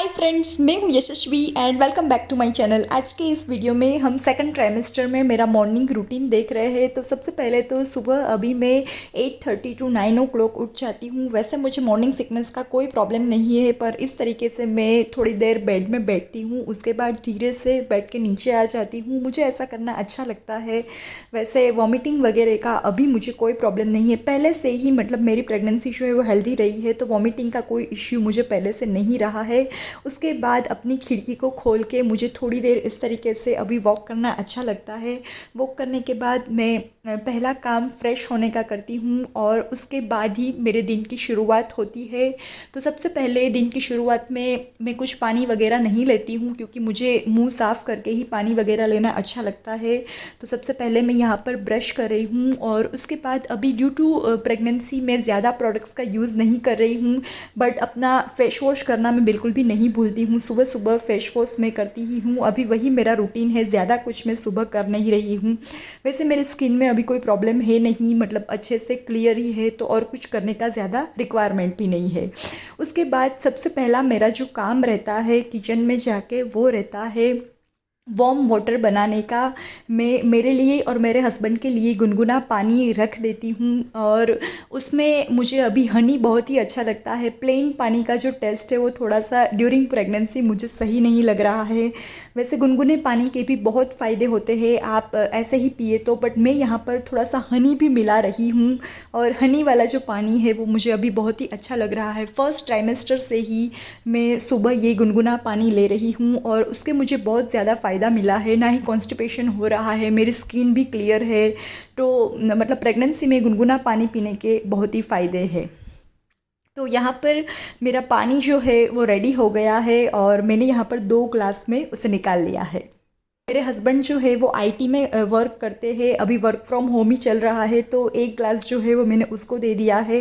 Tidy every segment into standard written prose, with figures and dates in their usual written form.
Friends, मैं हूँ Yashasvi and welcome back to my channel. आज के इस वीडियो में हम सेकंड ट्राइमेस्टर में मेरा मॉर्निंग रूटीन देख रहे हैं। तो सबसे पहले तो सुबह अभी मैं 8:30 टू 9 ओ क्लॉक उठ जाती हूँ। वैसे मुझे मॉर्निंग सिकनेस का कोई प्रॉब्लम नहीं है, पर इस तरीके से मैं थोड़ी देर बेड में बैठती हूँ, उसके बाद धीरे से बेड के नीचे आ जाती हूँ। मुझे ऐसा करना अच्छा लगता है। वैसे वॉमिटिंग वगैरह का अभी मुझे कोई प्रॉब्लम नहीं है, पहले से ही मतलब मेरी प्रेगनेंसी जो है वो हेल्दी रही है, तो वॉमिटिंग का कोई इश्यू मुझे पहले से नहीं रहा है। उसके बाद अपनी खिड़की को खोल के मुझे थोड़ी देर इस तरीके से अभी वॉक करना अच्छा लगता है। वॉक करने के बाद मैं पहला काम फ्रेश होने का करती हूँ और उसके बाद ही मेरे दिन की शुरुआत होती है। तो सबसे पहले दिन की शुरुआत में मैं कुछ पानी वगैरह नहीं लेती हूँ, क्योंकि मुझे मुंह साफ़ करके ही पानी वगैरह लेना अच्छा लगता है। तो सबसे पहले मैं यहाँ पर ब्रश कर रही हूँ और उसके बाद अभी ड्यू टू प्रेगनेंसी में ज़्यादा प्रोडक्ट्स का यूज़ नहीं कर रही हूँ, बट अपना फेस वॉश करना मैं बिल्कुल भी नहीं भूलती हूँ। सुबह सुबह फेस वॉश मैं करती ही हूँ, अभी वही मेरा रूटीन है, ज़्यादा कुछ मैं सुबह कर नहीं रही हूँ। वैसे मेरी स्किन में अभी कोई प्रॉब्लम है नहीं, मतलब अच्छे से क्लियर ही है, तो और कुछ करने का ज़्यादा रिक्वायरमेंट भी नहीं है। उसके बाद सबसे पहला मेरा जो काम रहता है किचन में जाके, वो रहता है वार्म वाटर बनाने का। मैं मेरे लिए और मेरे हस्बैंड के लिए गुनगुना पानी रख देती हूँ और उसमें मुझे अभी हनी बहुत ही अच्छा लगता है। प्लेन पानी का जो टेस्ट है वो थोड़ा सा ड्यूरिंग प्रेगनेंसी मुझे सही नहीं लग रहा है। वैसे गुनगुने पानी के भी बहुत फ़ायदे होते हैं, आप ऐसे ही पिए तो, बट मैं यहाँ पर थोड़ा सा हनी भी मिला रही हूँ और हनी वाला जो पानी है वो मुझे अभी बहुत ही अच्छा लग रहा है। फर्स्ट ट्राइमेस्टर से ही मैं सुबह ये गुनगुना पानी ले रही हूँ और उसके मुझे बहुत ज़्यादा फ़ायदा मिला है, ना ही कॉन्स्टिपेशन हो रहा है, मेरी स्किन भी क्लियर है। तो मतलब प्रेगनेंसी में गुनगुना पानी पीने के बहुत ही फ़ायदे हैं। तो यहाँ पर मेरा पानी जो है वो रेडी हो गया है और मैंने यहाँ पर 2 ग्लास में उसे निकाल लिया है। मेरे हस्बैंड जो है वो आईटी में वर्क करते हैं, अभी वर्क फ्रॉम होम ही चल रहा है, तो 1 ग्लास जो है वो मैंने उसको दे दिया है।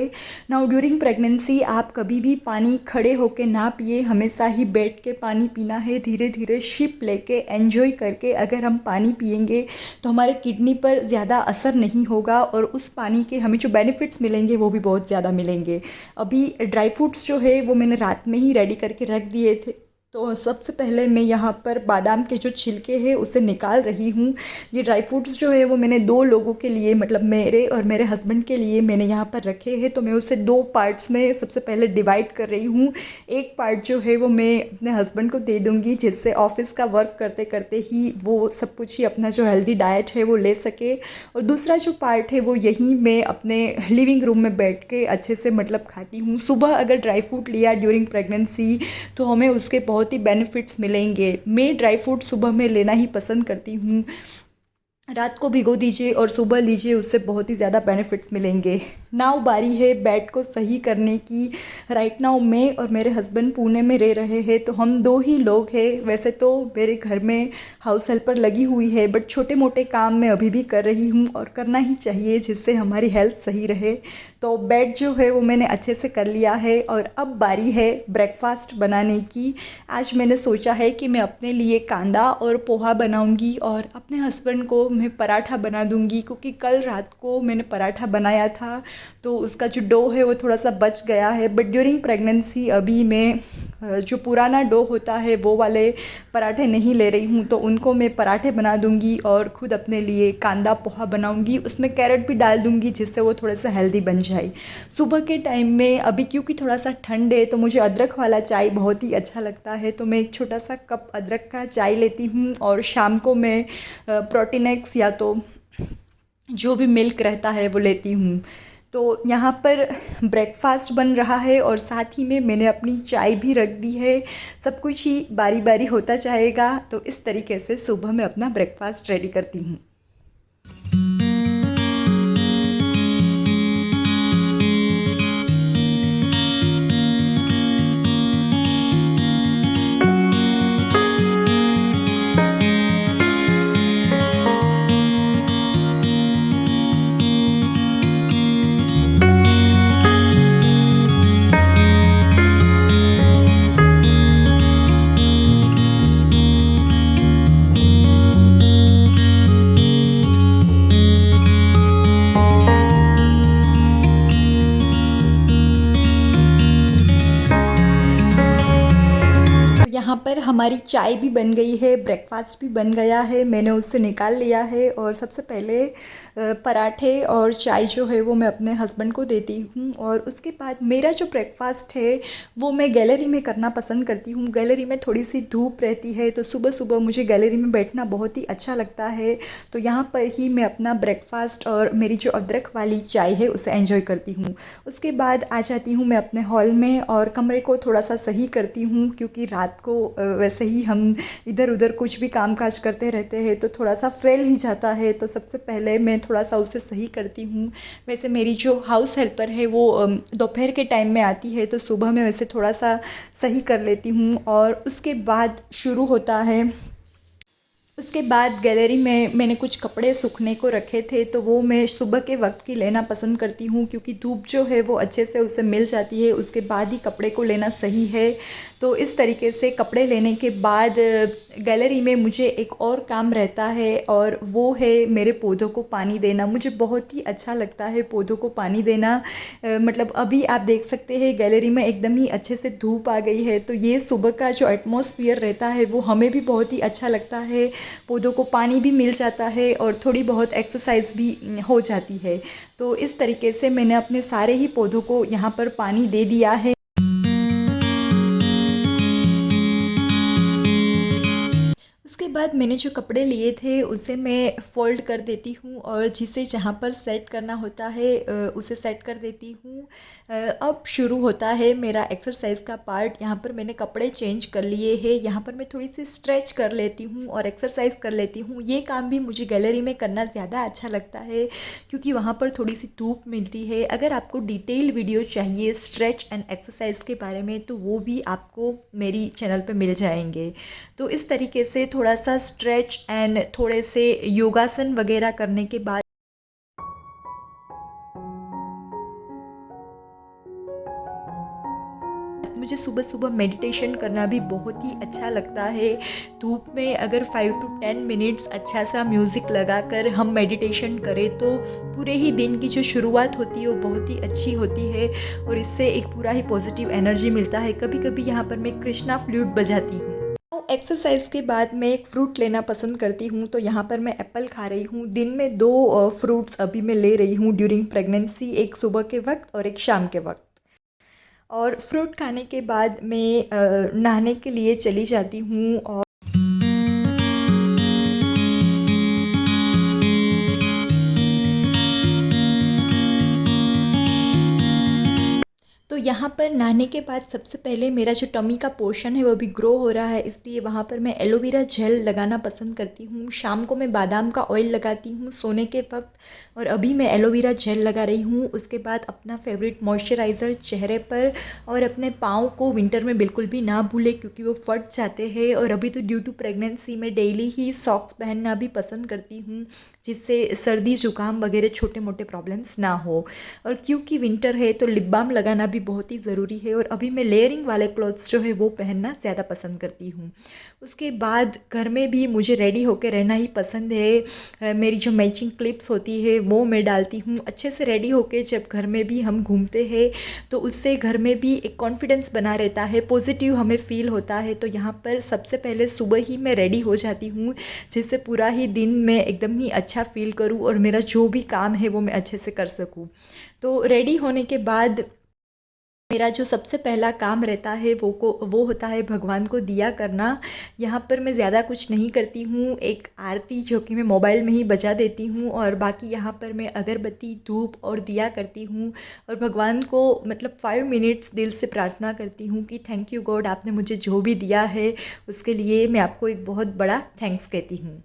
नाउ ड्यूरिंग प्रेगनेंसी आप कभी भी पानी खड़े होके ना पिए, हमेशा ही बैठ के पानी पीना है। धीरे धीरे शिप लेके एंजॉय करके अगर हम पानी पिएंगे तो हमारे किडनी पर ज़्यादा असर नहीं होगा और उस पानी के हमें जो बेनिफिट्स मिलेंगे वो भी बहुत ज़्यादा मिलेंगे। अभी ड्राई फ्रूट्स जो है वो मैंने रात में ही रेडी करके रख दिए थे। तो सबसे पहले मैं यहाँ पर बादाम के जो छिलके हैं उसे निकाल रही हूँ। ये ड्राई फ्रूट्स जो है वो मैंने 2 लोगों के लिए, मतलब मेरे और मेरे हस्बैंड के लिए मैंने यहाँ पर रखे हैं, तो मैं उसे 2 पार्ट्स में सबसे पहले डिवाइड कर रही हूँ। एक पार्ट जो है वो मैं अपने हस्बैंड को दे दूँगी, जिससे ऑफिस का वर्क करते करते ही वो सब कुछ ही अपना जो हेल्दी डाइट है वो ले सके, और दूसरा जो पार्ट है वो यहीं मैं अपने लिविंग रूम में बैठ के अच्छे से मतलब खाती हूँ। सुबह अगर ड्राई फ्रूट लिया ड्यूरिंग प्रेगनेंसी तो हमें उसके बहुत ही बेनिफिट्स मिलेंगे। मैं ड्राई फ्रूट सुबह में लेना ही पसंद करती हूँ। रात को भिगो दीजिए और सुबह लीजिए, उससे बहुत ही ज़्यादा बेनिफिट्स मिलेंगे। नाउ बारी है बेड को सही करने की। राइट नाउ मैं और मेरे हस्बैंड पुणे में रह रहे हैं, तो हम 2 ही लोग हैं। वैसे तो मेरे घर में हाउस हेल्पर लगी हुई है, बट छोटे मोटे काम मैं अभी भी कर रही हूँ और करना ही चाहिए, जिससे हमारी हेल्थ सही रहे। तो बेड जो है वो मैंने अच्छे से कर लिया है और अब बारी है ब्रेकफास्ट बनाने की। आज मैंने सोचा है कि मैं अपने लिए कांदा और पोहा बनाऊंगी और अपने हस्बैंड को मैं पराठा बना दूंगी, क्योंकि कल रात को मैंने पराठा बनाया था तो उसका जो डो है वो थोड़ा सा बच गया है। बट ड्यूरिंग प्रेगनेंसी अभी मैं जो पुराना डो होता है वो वाले पराठे नहीं ले रही हूँ, तो उनको मैं पराठे बना दूंगी और ख़ुद अपने लिए कांदा पोहा बनाऊंगी। उसमें कैरेट भी डाल दूंगी, जिससे वो थोड़ा सा हेल्दी बन जाए। सुबह के टाइम में अभी क्योंकि थोड़ा सा ठंड है, तो मुझे अदरक वाला चाय बहुत ही अच्छा लगता है, तो मैं एक छोटा सा कप अदरक का चाय लेती हूँ और शाम को मैं प्रोटीनेक्स या तो जो भी मिल्क रहता है वो लेती हूँ। तो यहाँ पर ब्रेकफास्ट बन रहा है और साथ ही में मैंने अपनी चाय भी रख दी है। सब कुछ ही बारी बारी होता जाएगा, तो इस तरीके से सुबह मैं अपना ब्रेकफास्ट रेडी करती हूँ। हमारी चाय भी बन गई है, ब्रेकफास्ट भी बन गया है, मैंने उसे निकाल लिया है। और सबसे पहले पराठे और चाय जो है वो मैं अपने हस्बैंड को देती हूँ। और उसके बाद मेरा जो ब्रेकफास्ट है वो मैं गैलरी में करना पसंद करती हूँ। गैलरी में थोड़ी सी धूप रहती है तो सुबह सुबह मुझे गैलरी में बैठना बहुत ही अच्छा लगता है। तो यहाँ पर ही मैं अपना ब्रेकफास्ट और मेरी जो अदरक वाली चाय है उसे एंजॉय करती हूँ। उसके बाद आ जाती हूँ मैं अपने हॉल में और कमरे को थोड़ा सा सही करती हूँ, क्योंकि रात को वैसे ही हम इधर उधर कुछ भी काम काज करते रहते हैं तो थोड़ा सा फैल ही जाता है। तो सबसे पहले मैं थोड़ा सा उसे सही करती हूँ। वैसे मेरी जो हाउस हेल्पर है वो दोपहर के टाइम में आती है तो सुबह में वैसे थोड़ा सा सही कर लेती हूँ। और उसके बाद शुरू होता है, उसके बाद गैलरी में मैंने कुछ कपड़े सूखने को रखे थे तो वो मैं सुबह के वक्त की लेना पसंद करती हूँ, क्योंकि धूप जो है वो अच्छे से उसे मिल जाती है, उसके बाद ही कपड़े को लेना सही है। तो इस तरीके से कपड़े लेने के बाद गैलरी में मुझे एक और काम रहता है और वो है मेरे पौधों को पानी देना। मुझे बहुत ही अच्छा लगता है पौधों को पानी देना। मतलब अभी आप देख सकते हैं गैलरी में एकदम ही अच्छे से धूप आ गई है तो ये सुबह का जो एटमॉस्फेयर रहता है वो हमें भी बहुत ही अच्छा लगता है। पौधों को पानी भी मिल जाता है और थोड़ी बहुत एक्सरसाइज भी हो जाती है। तो इस तरीके से मैंने अपने सारे ही पौधों को यहाँ पर पानी दे दिया है। उसके बाद मैंने जो कपड़े लिए थे उसे मैं फ़ोल्ड कर देती हूँ और जिसे जहाँ पर सेट करना होता है उसे सेट कर देती हूँ। अब शुरू होता है मेरा एक्सरसाइज का पार्ट। यहाँ पर मैंने कपड़े चेंज कर लिए हैं, यहाँ पर मैं थोड़ी सी स्ट्रेच कर लेती हूँ और एक्सरसाइज कर लेती हूँ। ये काम भी मुझे गैलरी में करना ज़्यादा अच्छा लगता है क्योंकि वहाँ पर थोड़ी सी धूप मिलती है। अगर आपको डिटेल वीडियो चाहिए स्ट्रेच एंड एक्सरसाइज के बारे में तो वो भी आपको मेरी चैनल पे मिल जाएंगे। तो इस तरीके से थोड़ा सा स्ट्रेच एंड थोड़े से योगासन वगैरह करने के बाद मुझे सुबह सुबह मेडिटेशन करना भी बहुत ही अच्छा लगता है। धूप में अगर 5 to 10 मिनट्स अच्छा सा म्यूज़िक लगाकर हम मेडिटेशन करें तो पूरे ही दिन की जो शुरुआत होती है वो बहुत ही अच्छी होती है और इससे एक पूरा ही पॉजिटिव एनर्जी मिलता है। कभी कभी यहाँ पर मैं कृष्णा फ्लूट बजाती हूँ। एक्सरसाइज के बाद मैं एक फ़्रूट लेना पसंद करती हूँ तो यहाँ पर मैं एप्पल खा रही हूँ। दिन में दो फ्रूट्स अभी मैं ले रही हूँ ड्यूरिंग प्रेगनेंसी, एक सुबह के वक्त और एक शाम के वक्त। और फ्रूट खाने के बाद मैं नहाने के लिए चली जाती हूँ। और तो यहाँ पर नहाने के बाद सबसे पहले मेरा जो टमी का पोर्शन है वो भी ग्रो हो रहा है, इसलिए वहाँ पर मैं एलोवेरा जेल लगाना पसंद करती हूँ। शाम को मैं बादाम का ऑयल लगाती हूँ सोने के वक्त और अभी मैं एलोवेरा जेल लगा रही हूँ। उसके बाद अपना फेवरेट मॉइस्चराइज़र चेहरे पर और अपने पाँव को विंटर में बिल्कुल भी ना भूलें क्योंकि वो फट जाते हैं। और अभी तो ड्यू टू प्रेगनेंसी में डेली ही सॉक्स पहनना भी पसंद करती हूँ जिससे सर्दी ज़ुकाम वगैरह छोटे मोटे प्रॉब्लम्स ना हो। और क्योंकि विंटर है तो लिप बाम लगाना भी बहुत ही ज़रूरी है और अभी मैं लेयरिंग वाले क्लॉथ्स जो है वो पहनना ज़्यादा पसंद करती हूँ। उसके बाद घर में भी मुझे रेडी होकर रहना ही पसंद है। मेरी जो मैचिंग क्लिप्स होती है वो मैं डालती हूँ। अच्छे से रेडी होकर जब घर में भी हम घूमते हैं तो उससे घर में भी एक कॉन्फिडेंस बना रहता है, पॉजिटिव हमें फील होता है। तो यहाँ पर सबसे पहले सुबह ही मैं रेडी हो जाती हूँ जिससे पूरा ही दिन मैं एकदम ही अच्छा फील करूँ और मेरा जो भी काम है वो मैं अच्छे से कर सकूँ। तो रेडी होने के बाद मेरा जो सबसे पहला काम रहता है वो होता है भगवान को दिया करना। यहाँ पर मैं ज़्यादा कुछ नहीं करती हूँ, एक आरती जो कि मैं मोबाइल में ही बजा देती हूँ और बाकी यहाँ पर मैं अगरबत्ती धूप और दिया करती हूँ और भगवान को मतलब 5 मिनट्स दिल से प्रार्थना करती हूँ कि थैंक यू गॉड, आपने मुझे जो भी दिया है उसके लिए मैं आपको एक बहुत बड़ा थैंक्स कहती हूँ।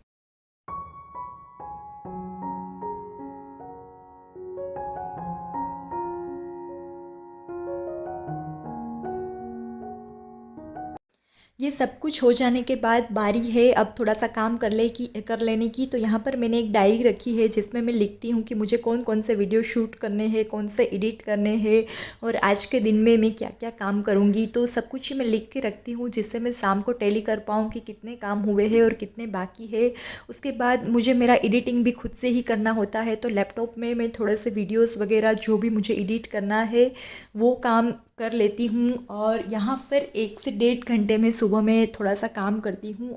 ये सब कुछ हो जाने के बाद बारी है अब थोड़ा सा काम कर लेने की। तो यहाँ पर मैंने एक डायरी रखी है जिसमें मैं लिखती हूँ कि मुझे कौन कौन से वीडियो शूट करने हैं, कौन से एडिट करने हैं और आज के दिन में मैं क्या क्या काम करूँगी। तो सब कुछ ही मैं लिख के रखती हूँ जिससे मैं शाम को टैली कर पाऊँ कि कितने काम हुए हैं और कितने बाकी है। उसके बाद मुझे मेरा एडिटिंग भी खुद से ही करना होता है तो लैपटॉप में मैं थोड़े से वीडियोज़ वगैरह जो भी मुझे एडिट करना है वो काम कर लेती हूँ। और यहाँ पर 1 से 1.5 घंटे में सुबह में थोड़ा सा काम करती हूँ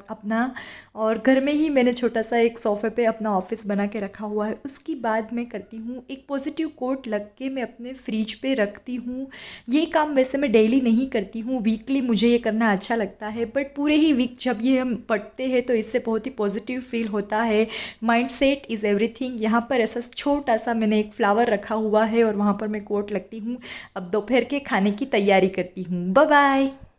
अपना, और घर में ही मैंने छोटा सा एक सोफ़े पे अपना ऑफिस बना के रखा हुआ है। उसके बाद मैं करती हूँ एक पॉजिटिव कोट लग के मैं अपने फ्रिज पे रखती हूँ। ये काम वैसे मैं डेली नहीं करती हूँ, वीकली मुझे ये करना अच्छा लगता है, बट पूरे ही वीक जब ये हम पढ़ते हैं तो इससे बहुत ही पॉजिटिव फील होता है। Mind set is everything. यहाँ पर ऐसा छोटा सा मैंने एक फ्लावर रखा हुआ है और वहाँ पर मैं कोट लगती हूँ। अब दोपहर के खाने की तैयारी करती हूँ। Bye bye.